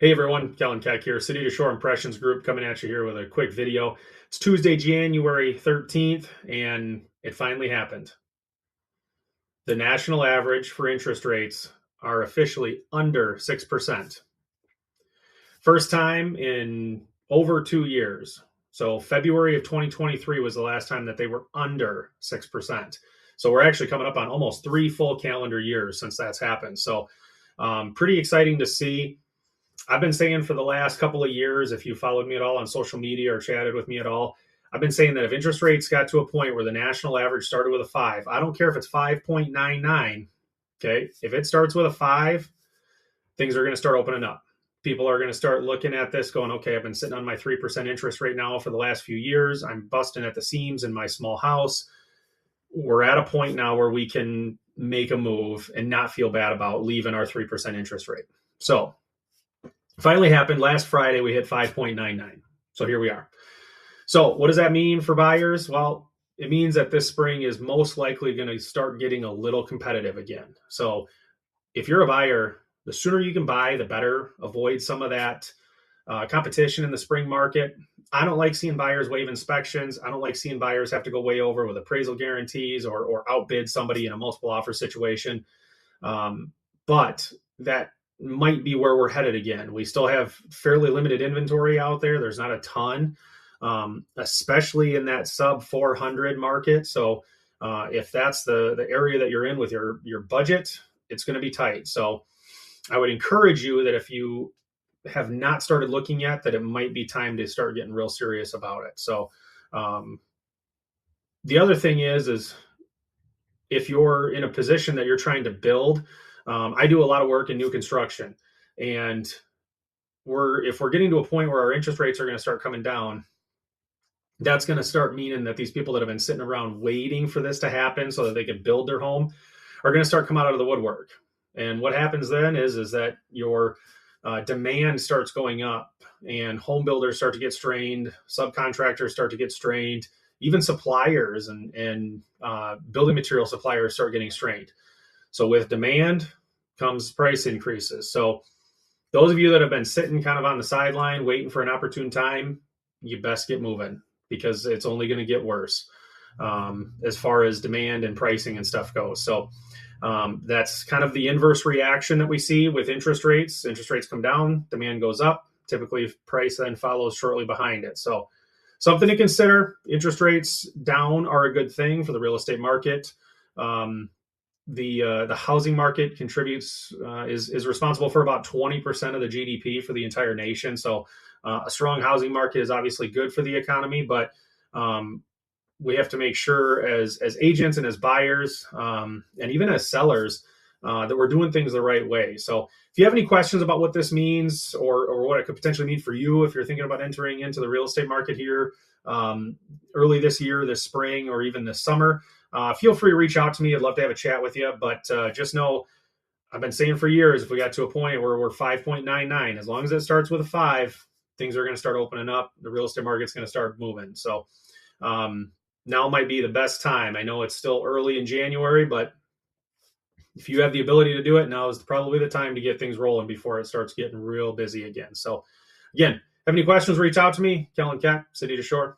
Hey everyone, Kellen Keck here, City to Shore Impressions Group coming at you here with a quick video. It's Tuesday, January 13th, and it finally happened. The national average for interest rates are officially under 6%. First time in over 2 years. So February of 2023 was the last time that they were under 6%. So we're actually coming up on almost 3 full calendar years since that's happened. So pretty exciting to see. I've been saying for the last couple of years, if you followed me at all on social media or chatted with me at all, I've been saying that if interest rates got to a point where the national average started with a 5, I don't care if it's 5.99, okay? If it starts with a 5, things are going to start opening up. People are going to start looking at this going, okay, I've been sitting on my 3% interest rate now for the last few years. I'm busting at the seams in my small house. We're at a point now where we can make a move and not feel bad about leaving our 3% interest rate. So finally happened last Friday. We hit 5.99. So here we are. So what does that mean for buyers? Well, it means that this spring is most likely going to start getting a little competitive again. So if you're a buyer, the sooner you can buy, the better. Avoid some of that competition in the spring market. I don't like seeing buyers waive inspections. I don't like seeing buyers have to go way over with appraisal guarantees or outbid somebody in a multiple offer situation. But that might be where we're headed again. We still have fairly limited inventory out there. There's not a ton, especially in that sub 400 market. So if that's the area that you're in with your budget, it's going to be tight. So I would encourage you that if you have not started looking yet, that it might be time to start getting real serious about it. So the other thing is if you're in a position that you're trying to build, I do a lot of work in new construction, and if we're getting to a point where our interest rates are going to start coming down, that's going to start meaning that these people that have been sitting around waiting for this to happen so that they can build their home are going to start coming out of the woodwork. And what happens then is that your demand starts going up, and home builders start to get strained, subcontractors start to get strained, even suppliers and building material suppliers start getting strained. So with demand comes price increases. So those of you that have been sitting kind of on the sideline waiting for an opportune time, you best get moving, because it's only going to get worse as far as demand and pricing and stuff goes. So that's kind of the inverse reaction that we see with interest rates. Interest rates come down, demand goes up. Typically, price then follows shortly behind it. So something to consider. Interest rates down are a good thing for the real estate market. The housing market contributes is responsible for about 20% of the GDP for the entire nation. So a strong housing market is obviously good for the economy, but we have to make sure as agents and as buyers and even as sellers that we're doing things the right way. So if you have any questions about what this means or what it could potentially mean for you, if you're thinking about entering into the real estate market here early this year, this spring, or even this summer, feel free to reach out to me. I'd love to have a chat with you, but just know I've been saying for years, if we got to a point where we're 5.99, as long as it starts with a 5, things are going to start opening up. The real estate market's going to start moving. So now might be the best time. I know it's still early in January, but if you have the ability to do it, now is probably the time to get things rolling before it starts getting real busy again. So again, have any questions, reach out to me. Kellen Keck, City to Shore.